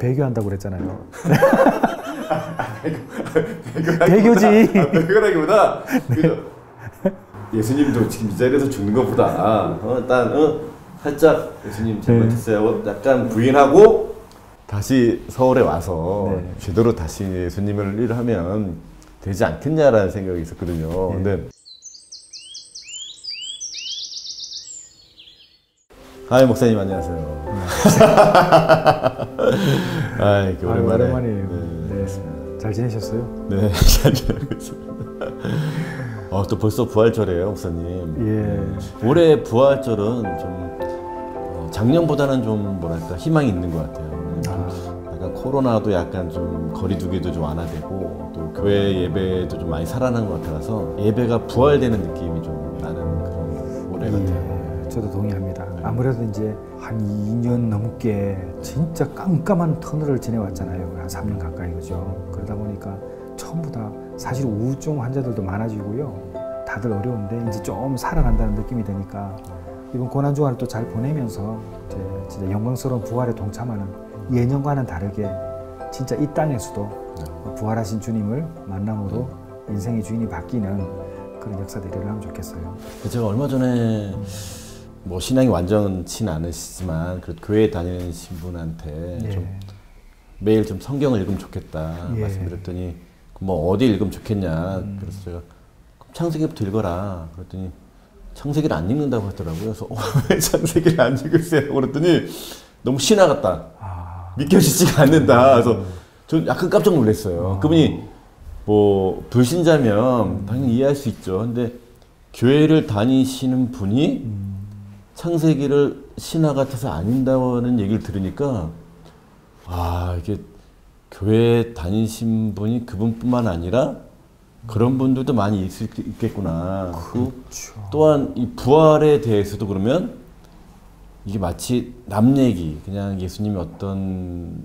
배교한다고 그랬잖아요. 배교지. 배교라기보다 네. 예수님도 지금 이 자리에서 죽는 것보다 일단 살짝 예수님 잘못했어요. 약간 부인하고 다시 서울에 와서 제대로 다시 예수님을 일하면 되지 않겠냐라는 생각이 있었거든요. 근데 목사님 안녕하세요. 이렇게 오랜만이에요. 네. 잘 지내셨어요? 네, 잘 지내고 있습니다. 또 벌써 부활절이에요, 목사님. 올해 부활절은 좀 작년보다는 좀 뭐랄까 희망이 있는 것 같아요. 약간 코로나도 약간 좀 거리두기도 좀 완화되고 또 교회 예배도 좀 많이 살아난 것 같아서 예배가 부활되는 느낌이 좀 나는 그런 올해 같아요. 저도 동의합니다. 아무래도 이제 한 2년 넘게 진짜 깜깜한 터널을 지내왔잖아요. 한 3년 가까이, 그죠? 그러다 보니까 전부 다 사실 우울증 환자들도 많아지고요. 다들 어려운데 이제 좀 살아간다는 느낌이 드니까 이번 고난주간을 또 잘 보내면서 이제 진짜 영광스러운 부활에 동참하는 예년과는 다르게 진짜 이 땅에서도 부활하신 주님을 만남으로 인생의 주인이 바뀌는 그런 역사들이 일어나면 좋겠어요. 제가 얼마 전에 뭐 신앙이 완전치는 않으시지만 그래도 교회에 다니시는 분한테 좀 매일 좀 성경을 읽으면 좋겠다 말씀드렸더니 뭐 어디 읽으면 좋겠냐 그래서 제가 창세기부터 읽어라 그랬더니 창세기를 안 읽는다고 하더라고요. 그래서 왜 창세기를 안 읽으세요? 그랬더니 너무 신화 같다. 믿겨지지가 않는다. 그래서 저 약간 깜짝 놀랐어요. 그분이 뭐 불신자면 당연히 이해할 수 있죠. 근데 교회를 다니시는 분이 창세기를 신화 같아서 안 읽는다는 얘기를 들으니까 이게 교회 다니신 분이 그분뿐만 아니라 그런 분들도 많이 있겠구나. 그렇죠. 또한 이 부활에 대해서도 그러면 이게 마치 남 얘기, 그냥 예수님이 어떤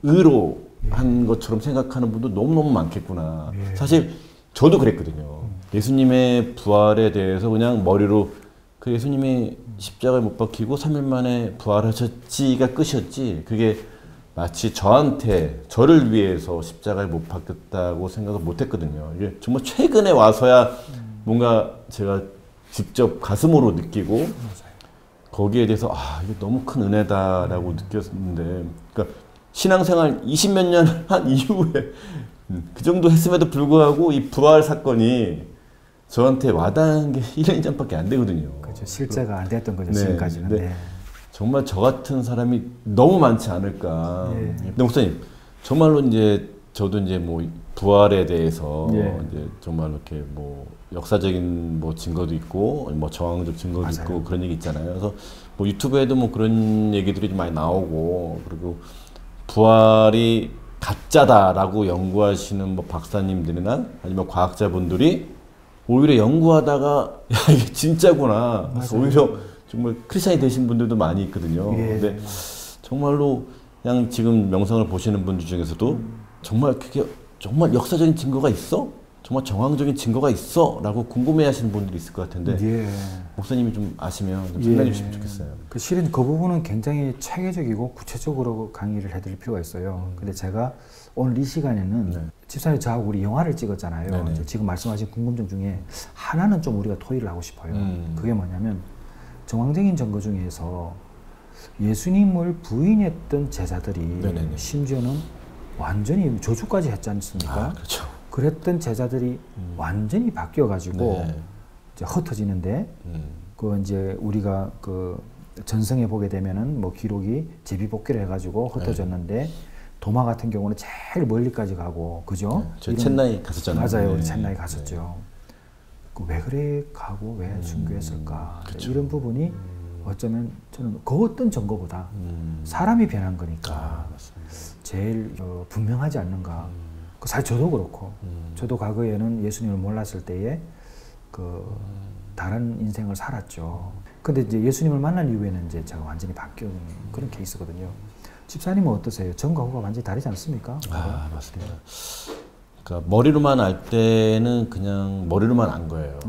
의로 한 것처럼 생각하는 분도 너무너무 많겠구나. 사실 저도 그랬거든요. 예수님의 부활에 대해서 그냥 머리로 그 예수님이 십자가에 못 박히고 3일 만에 부활하셨지가 끝이었지. 그게 마치 저를 위해서 십자가에 못 박혔다고 생각을 못 했거든요. 이게 정말 최근에 와서야 뭔가 제가 직접 가슴으로 느끼고 거기에 대해서 이게 너무 큰 은혜다라고 느꼈는데, 그러니까 신앙생활 20몇 년 한 이후에 그 정도 했음에도 불구하고 이 부활 사건이 저한테 와닿은 게 1년 전밖에 안 되거든요. 그렇죠. 실제가 안 됐던 거죠, 지금까지는. 정말 저 같은 사람이 너무 많지 않을까. 근데 목사님, 정말로 이제 저도 이제 뭐 부활에 대해서 이제 정말 이렇게 뭐 역사적인 뭐 증거도 있고 뭐 정황적 증거도 있고 그런 얘기 있잖아요. 그래서 뭐 유튜브에도 뭐 그런 얘기들이 좀 많이 나오고, 그리고 부활이 가짜다라고 연구하시는 뭐 박사님들이나 아니면 과학자분들이 오히려 연구하다가 이게 진짜구나. 오히려 정말 크리스찬이 되신 분들도 많이 있거든요. 근데 정말로 그냥 지금 영상을 보시는 분들 중에서도 정말 그게 정말 역사적인 증거가 있어? 정말 정황적인 증거가 있어? 라고 궁금해하시는 분들이 있을 것 같은데 목사님이 좀 아시면 좀 설명해 주시면 좋겠어요. 실은 그 부분은 굉장히 체계적이고 구체적으로 강의를 해드릴 필요가 있어요. 근데 제가 오늘 이 시간에는 집사님 저하고 우리 영화를 찍었잖아요. 이제 지금 말씀하신 궁금증 중에 하나는 좀 우리가 토의를 하고 싶어요. 그게 뭐냐면 정황적인 증거 중에서 예수님을 부인했던 제자들이 심지어는 완전히 저주까지 했지 않습니까? 그렇죠. 그랬던 제자들이 완전히 바뀌어가지고 이제 흩어지는데 그 이제 우리가 그 전성에 보게 되면은 뭐 기록이 제비복귀를 해가지고 흩어졌는데 도마 같은 경우는 제일 멀리까지 가고, 그죠? 저 첸나이 갔었잖아요. 맞아요. 우리 첸나이 갔었죠. 왜 그래 가고 왜 순교했을까? 이런 부분이 어쩌면 저는 그 어떤 증거보다 사람이 변한 거니까 제일 분명하지 않는가. 사실 저도 그렇고, 저도 과거에는 예수님을 몰랐을 때에 그 다른 인생을 살았죠. 근데 이제 예수님을 만난 이후에는 이제 제가 완전히 바뀐 그런 케이스거든요. 집사님은 어떠세요? 전과 후가 완전히 다르지 않습니까? 맞습니다. 그러니까 머리로만 알 때는 그냥 머리로만 안 거예요.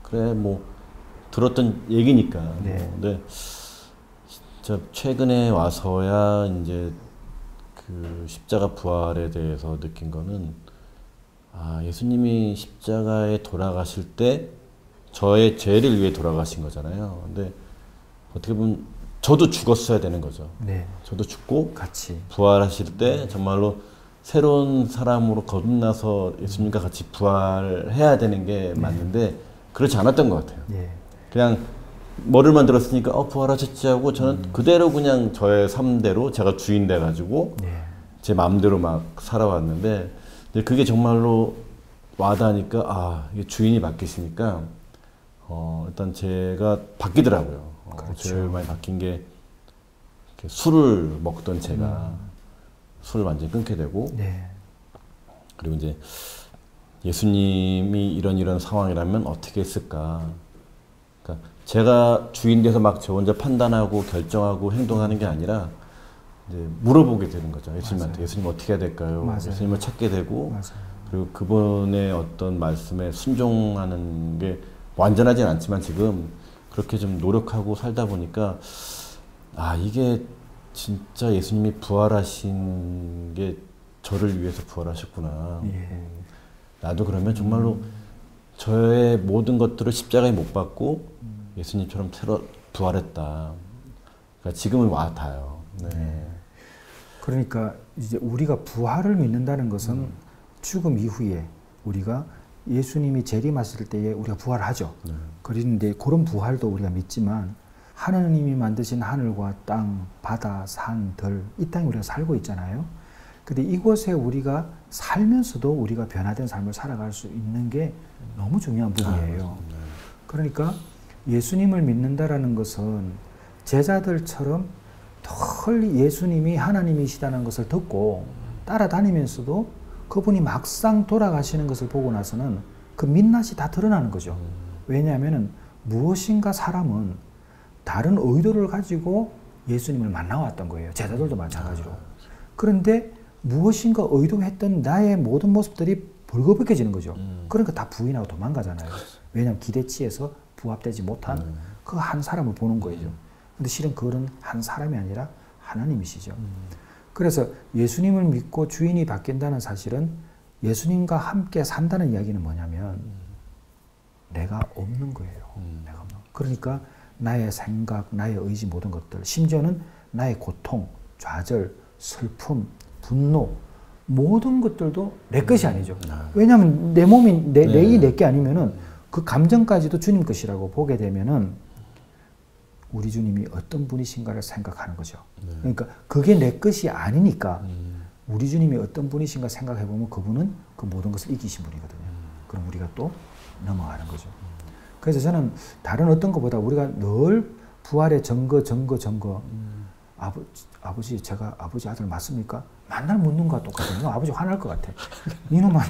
그래 뭐 들었던 얘기니까. 근데 진짜 최근에 와서야 이제 그 십자가 부활에 대해서 느낀 거는 아, 예수님이 십자가에 돌아가실 때 저의 죄를 위해 돌아가신 거잖아요. 근데 어떻게 보면 저도 죽었어야 되는 거죠. 네. 저도 죽고 같이 부활하실 때 정말로 새로운 사람으로 거듭나서 예수님과 같이 부활해야 되는 게 맞는데 그렇지 않았던 것 같아요. 네. 그냥 머리만 들었으니까 부활하셨지 하고 저는 그대로 그냥 저의 삶대로 제가 주인 돼가지고 네. 제 마음대로 막 살아왔는데 근데 그게 정말로 와닿으니까 아 이게 주인이 바뀌시니까 일단 제가 바뀌더라고요. 그렇죠. 제일 많이 바뀐 게 이렇게 술을 먹던 제가 술을 완전히 끊게 되고 네. 그리고 이제 예수님이 이런 상황이라면 어떻게 했을까? 그러니까 제가 주인 돼서 막 저 혼자 판단하고 결정하고 행동하는 게 아니라 이제 물어보게 되는 거죠. 예수님한테 맞아요. 예수님 어떻게 해야 될까요? 맞아요. 예수님을 찾게 되고 맞아요. 그리고 그분의 어떤 말씀에 순종하는 게 완전하진 않지만 지금 그렇게 좀 노력하고 살다 보니까 아 이게 진짜 예수님이 부활하신 게 저를 위해서 부활하셨구나. 예. 나도 그러면 정말로 저의 모든 것들을 십자가에 못 박고 예수님처럼 새로 부활했다. 그러니까 지금은 와닿아요. 네. 그러니까 이제 우리가 부활을 믿는다는 것은 죽음 이후에 우리가 예수님이 재림하실 때에 우리가 부활하죠. 그런데 그런 부활도 우리가 믿지만 하나님이 만드신 하늘과 땅, 바다, 산, 들, 이 땅에 우리가 살고 있잖아요. 근데 이곳에 우리가 살면서도 우리가 변화된 삶을 살아갈 수 있는 게 너무 중요한 부분이에요. 그러니까 예수님을 믿는다라는 것은 제자들처럼 널리 예수님이 하나님이시다는 것을 듣고 따라다니면서도 그분이 막상 돌아가시는 것을 보고 나서는 그 민낯이 다 드러나는 거죠. 왜냐하면 무엇인가 사람은 다른 의도를 가지고 예수님을 만나왔던 거예요. 제자들도 마찬가지로. 그런데 무엇인가 의도했던 나의 모든 모습들이 벌거벗겨지는 거죠. 그러니까 다 부인하고 도망가잖아요. 왜냐하면 기대치에서 부합되지 못한 그 한 사람을 보는 거예요. 근데 실은 그런 한 사람이 아니라 하나님이시죠. 그래서 예수님을 믿고 주인이 바뀐다는 사실은 예수님과 함께 산다는 이야기는 뭐냐면 내가 없는 거예요. 내가 없는. 그러니까 나의 생각, 나의 의지 모든 것들, 심지어는 나의 고통, 좌절, 슬픔, 분노 모든 것들도 내 것이 아니죠. 왜냐하면 내 몸이 내이 내 게 아니면은 그 감정까지도 주님 것이라고 보게 되면은 우리 주님이 어떤 분이신가를 생각하는 거죠. 그러니까 그게 내 것이 아니니까 우리 주님이 어떤 분이신가 생각해 보면 그분은 그 모든 것을 이기신 분이거든요. 그럼 우리가 또 넘어가는 거죠. 그래서 저는 다른 어떤 것보다 우리가 늘 부활의 증거 아버지 제가 아버지 아들 맞습니까? 맨날 묻는 거와 똑같아요. 아버지 화날 것 같아. 이놈아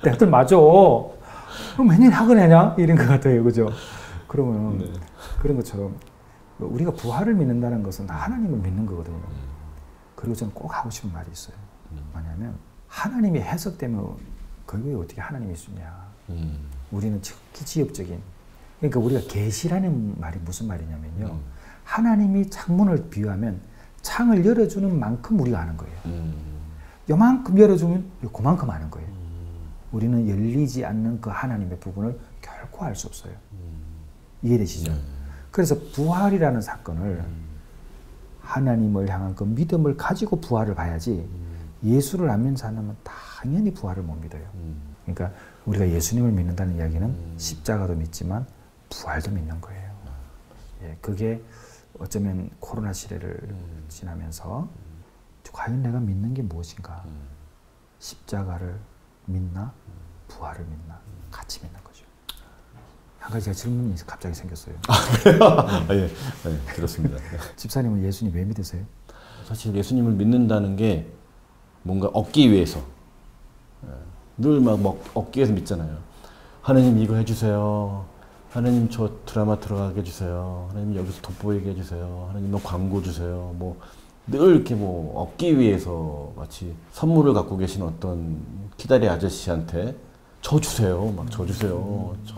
내 아들 맞아. 그럼 맨날 학원하냐? 이런 것 같아요. 그죠? 그러면 그런 것처럼 우리가 부활을 믿는다는 것은 하나님을 믿는 거거든요. 그리고 저는 꼭 하고 싶은 말이 있어요. 뭐냐면 하나님이 해석되면 그게 어떻게 하나님이 있느냐. 우리는 특히 지엽적인 그러니까 우리가 계시라는 말이 무슨 말이냐면요. 하나님이 창문을 비유하면 창을 열어주는 만큼 우리가 아는 거예요. 요만큼 열어주면 그만큼 아는 거예요. 우리는 열리지 않는 그 하나님의 부분을 결코 알 수 없어요. 이해되시죠? 그래서 부활이라는 사건을 하나님을 향한 그 믿음을 가지고 부활을 봐야지 예수를 안 믿는 사람은 당연히 부활을 못 믿어요. 그러니까 우리가 예수님을 믿는다는 이야기는 십자가도 믿지만 부활도 믿는 거예요. 예, 그게 어쩌면 코로나 시대를 지나면서 과연 내가 믿는 게 무엇인가? 십자가를 믿나? 부활을 믿나? 같이 믿는 거죠. 한 가지 제가 질문이 갑자기 생겼어요. 예, 들었습니다. 집사님은 예수님 왜 믿으세요? 사실 예수님을 믿는다는 게 뭔가 얻기 위해서 늘 막 얻기 위해서 믿잖아요. 하나님 이거 해주세요. 하나님 저 드라마 들어가게 해주세요. 하나님 여기서 돋보이게 해주세요. 하나님 뭐 광고 주세요. 뭐 늘 이렇게 뭐 얻기 위해서 마치 선물을 갖고 계신 어떤 키다리 아저씨한테 저 주세요. 막 저 주세요. 저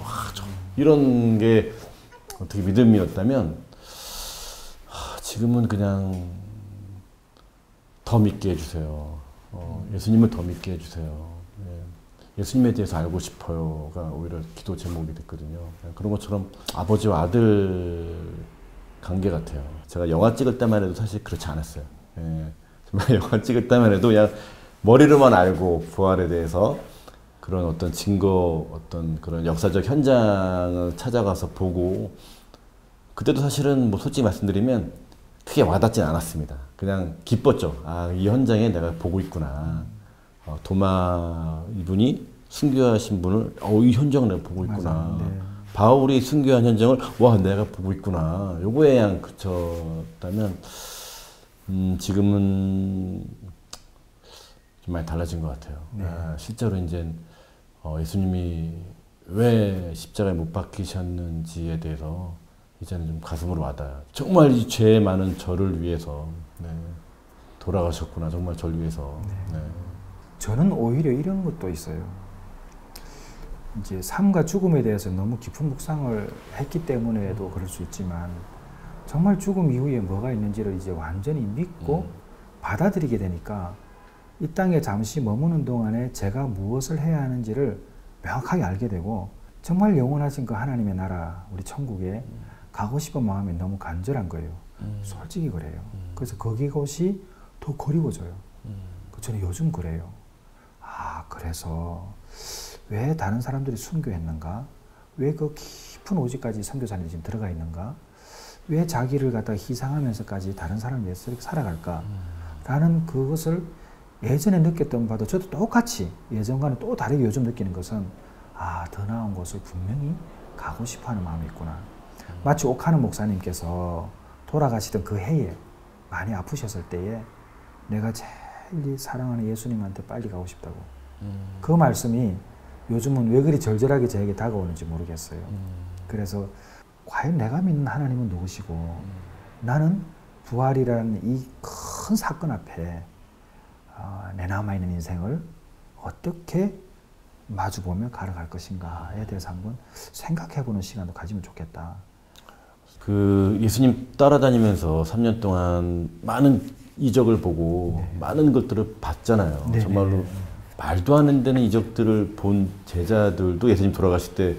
이런 게 어떻게 믿음이었다면 지금은 그냥 더 더 믿게 해주세요. 예수님을 더 믿게 해주세요. 예수님에 대해서 알고 싶어요가 오히려 기도 제목이 됐거든요. 그런 것처럼 아버지와 아들 관계 같아요. 제가 영화 찍을 때만 해도 사실 그렇지 않았어요. 정말 영화 찍을 때만 해도 그냥 머리로만 알고 부활에 대해서 그런 어떤 증거, 어떤 그런 역사적 현장을 찾아가서 보고, 그때도 사실은 뭐 솔직히 말씀드리면 크게 와닿진 않았습니다. 그냥 기뻤죠. 아, 이 현장에 내가 보고 있구나. 도마 이분이 순교하신 분을 이 현장을 내가 보고 있구나. 네. 바울이 순교한 현장을 와 내가 보고 있구나. 요거에 그냥 그쳤다면 지금은 좀 많이 달라진 것 같아요. 네. 실제로 이제 예수님이 왜 십자가에 못 박히셨는지에 대해서 이제는 좀 가슴으로 와닿아요. 정말 이 죄 많은 저를 위해서 돌아가셨구나. 정말 저를 위해서. 네. 저는 오히려 이런 것도 있어요. 이제 삶과 죽음에 대해서 너무 깊은 묵상을 했기 때문에도 그럴 수 있지만 정말 죽음 이후에 뭐가 있는지를 이제 완전히 믿고 받아들이게 되니까 이 땅에 잠시 머무는 동안에 제가 무엇을 해야 하는지를 명확하게 알게 되고 정말 영원하신 그 하나님의 나라, 우리 천국에 가고 싶은 마음이 너무 간절한 거예요. 솔직히 그래요. 그래서 거기곳이 더 그리워져요. 저는 요즘 그래요. 아, 그래서 왜 다른 사람들이 순교했는가? 왜 그 깊은 오지까지 선교사님이 지금 들어가 있는가? 왜 자기를 갖다가 희생하면서까지 다른 사람을 위해서 이렇게 살아갈까? 라는 그것을 예전에 느꼈던 바도 저도 똑같이 예전과는 또 다르게 요즘 느끼는 것은 아, 더 나은 곳을 분명히 가고 싶어 하는 마음이 있구나. 마치 옥하는 목사님께서 돌아가시던 그 해에 많이 아프셨을 때에 내가 제일 사랑하는 예수님한테 빨리 가고 싶다고. 그 말씀이 요즘은 왜 그리 절절하게 저에게 다가오는지 모르겠어요. 그래서 과연 내가 믿는 하나님은 누구시고 나는 부활이라는 이 큰 사건 앞에 내 남아있는 인생을 어떻게 마주보며 걸어갈 것인가에 대해서 한번 생각해보는 시간도 가지면 좋겠다. 그 예수님 따라다니면서 3년 동안 많은 이적을 보고 많은 것들을 봤잖아요. 정말로 말도 안 되는 이적들을 본 제자들도 예수님 돌아가실 때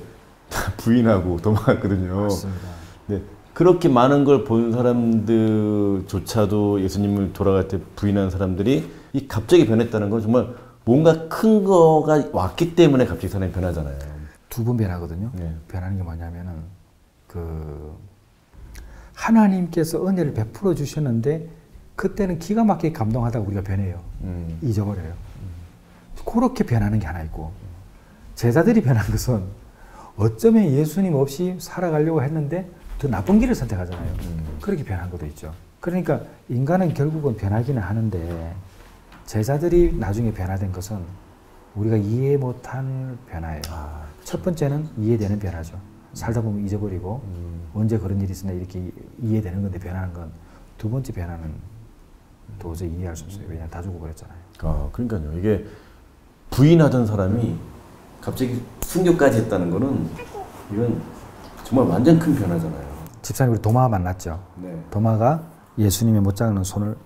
다 부인하고 도망갔거든요. 맞습니다. 네, 그렇게 많은 걸 본 사람들조차도 예수님을 돌아갈 때 부인한 사람들이 이 갑자기 변했다는 건 정말 뭔가 큰 거가 왔기 때문에 갑자기 사람이 변하잖아요. 두 번 변하거든요. 변하는 게 뭐냐면은 하나님께서 은혜를 베풀어 주셨는데 그때는 기가 막히게 감동하다가 우리가 변해요. 잊어버려요. 그렇게 변하는 게 하나 있고 제자들이 변한 것은 어쩌면 예수님 없이 살아가려고 했는데 더 나쁜 길을 선택하잖아요. 그렇게 변한 것도 있죠. 그러니까 인간은 결국은 변하기는 하는데 제자들이 나중에 변화된 것은 우리가 이해 못한 변화예요. 첫 번째는 이해되는 변화죠. 살다 보면 잊어버리고 언제 그런 일이 있었나 이렇게 이해되는 건데 변하는 건 두 번째 변화는 도저히 이해할 수 없어요. 왜냐하면 다 죽어버렸잖아요. 그러니까요. 이게 부인하던 사람이 갑자기 순교까지 했다는 거는 이건 정말 완전 큰 변화잖아요. 집사님 우리 도마 만났죠. 네. 도마가 예수님의 못 잡는 손을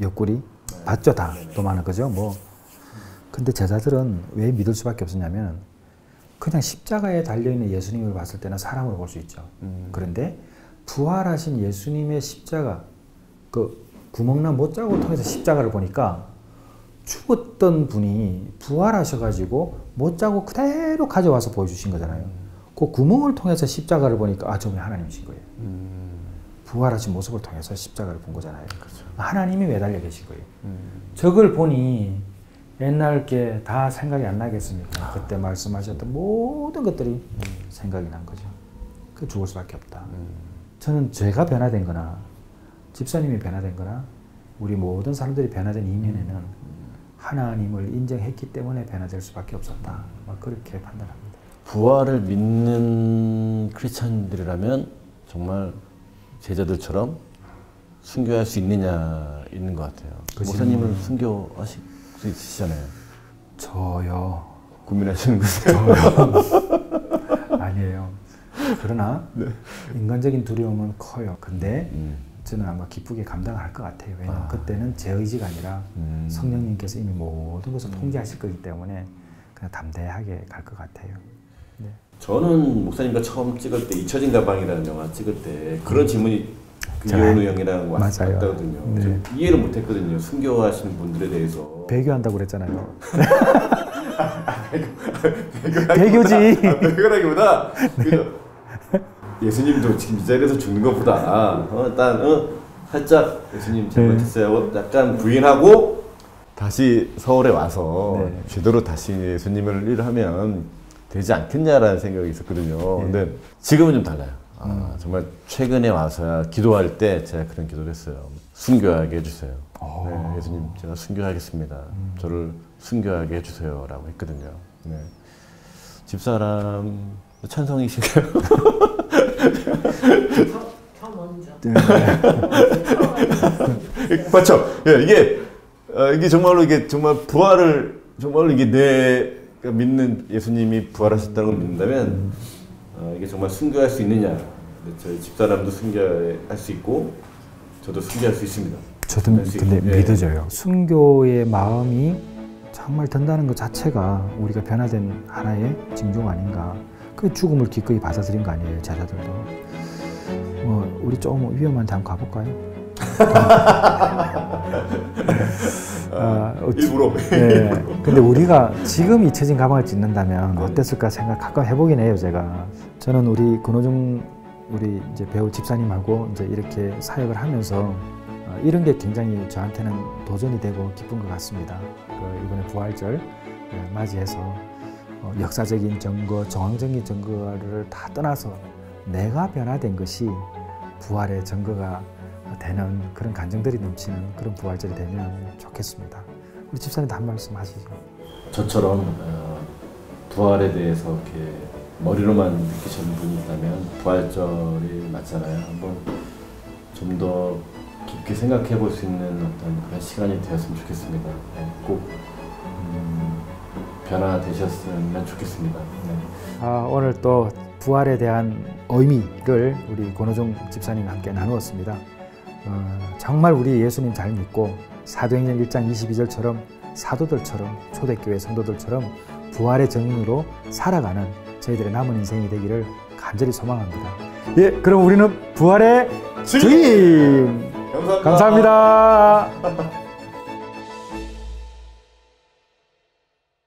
옆구리 봤죠 다. 도마는 그죠. 뭐 근데 제자들은 왜 믿을 수밖에 없었냐면 그냥 십자가에 달려있는 예수님을 봤을 때는 사람으로 볼 수 있죠. 그런데 부활하신 예수님의 십자가 그 구멍난 못자국을 통해서 십자가를 보니까 죽었던 분이 부활하셔가지고 못자국 그대로 가져와서 보여주신 거잖아요. 그 구멍을 통해서 십자가를 보니까 저분이 하나님이신 거예요. 부활하신 모습을 통해서 십자가를 본 거잖아요. 그렇죠. 하나님이 매달려 계신 거예요. 저걸 보니 옛날 게 다 생각이 안 나겠습니까? 그때 말씀하셨던 모든 것들이 생각이 난 거죠. 그 죽을 수밖에 없다. 저는 제가 변화된 거나 집사님이 변화된 거나 우리 모든 사람들이 변화된 이면에는 하나님을 인정했기 때문에 변화될 수밖에 없었다. 그렇게 판단합니다. 부활을 믿는 크리스찬들이라면 정말 제자들처럼 순교할 수 있느냐 있는 것 같아요. 목사님은 순교하실 수 있으시잖아요. 저요. 고민하시는 거세요? 아니에요. 그러나 인간적인 두려움은 커요. 근데 저는 아마 기쁘게 감당할 것 같아요. 왜냐하면 그때는 제 의지가 아니라 성령님께서 이미 모든 것을 통제하실 거기 때문에 그냥 담대하게 갈 것 같아요. 네. 저는 목사님과 처음 찍을 때 잊혀진 가방이라는 영화 찍을 때 그런 질문이 이현우 형이랑 왔다거든요. 네. 이해를 못했거든요. 순교하시는 분들에 대해서. 배교한다고 그랬잖아요. 배교지. 배교라기보다 예수님도 지금 이 자리에서 죽는 것보다 일단 살짝 예수님 잘못했어요. 약간 부인하고 다시 서울에 와서 네. 제대로 다시 예수님을 일하면 되지 않겠냐라는 생각이 있었거든요. 근데 지금은 좀 달라요. 정말 최근에 와서야 기도할 때 제가 그런 기도를 했어요. 순교하게 해주세요. 네, 예수님 제가 순교하겠습니다. 저를 순교하게 해주세요 라고 했거든요. 네. 집사람 찬성이신가요? 저 먼저. 맞죠? 예, 이게 정말로 이게 정말 부활을 정말로 이게 내가 믿는 예수님이 부활하셨다는 걸 믿는다면 이게 정말 순교할 수 있느냐? 저희 집사람도 순교할 수 있고 저도 순교할 수 있습니다. 저도 근데 믿어져요. 순교의 마음이 정말 든다는 것 자체가 우리가 변화된 하나의 징조 아닌가. 그 죽음을 기꺼이 받아들인 거 아니에요, 제자들도. 우리 조금 위험한데 한번 가볼까요? 일부러. 네. 근데 우리가 지금 잊혀진 가방을 찢는다면 어땠을까 생각 가끔 해보긴 해요, 제가. 저는 우리 권호중 우리 이제 배우 집사님하고 이제 이렇게 사역을 하면서 이런 게 굉장히 저한테는 도전이 되고 기쁜 것 같습니다. 이번에 부활절 맞이해서 역사적인 증거, 정황적인 증거를 다 떠나서 내가 변화된 것이 부활의 증거가 되는 그런 감정들이 넘치는 그런 부활절이 되면 좋겠습니다. 우리 집사님도 한 말씀 하시죠. 저처럼 부활에 대해서 이렇게 머리로만 느끼시는 분이 있다면 부활절이 맞잖아요. 한번 좀 더 깊게 생각해 볼 수 있는 어떤 그런 시간이 되었으면 좋겠습니다. 네, 꼭 변화되셨으면 좋겠습니다. 네. 오늘 또 부활에 대한 의미를 우리 권호중 집사님과 함께 나누었습니다. 정말 우리 예수님 잘 믿고 사도행전 1장 22절처럼 사도들처럼 초대교회 성도들처럼 부활의 증인으로 살아가는 저희들의 남은 인생이 되기를 간절히 소망합니다. 예, 그럼 우리는 부활의 증인! 감사합니다.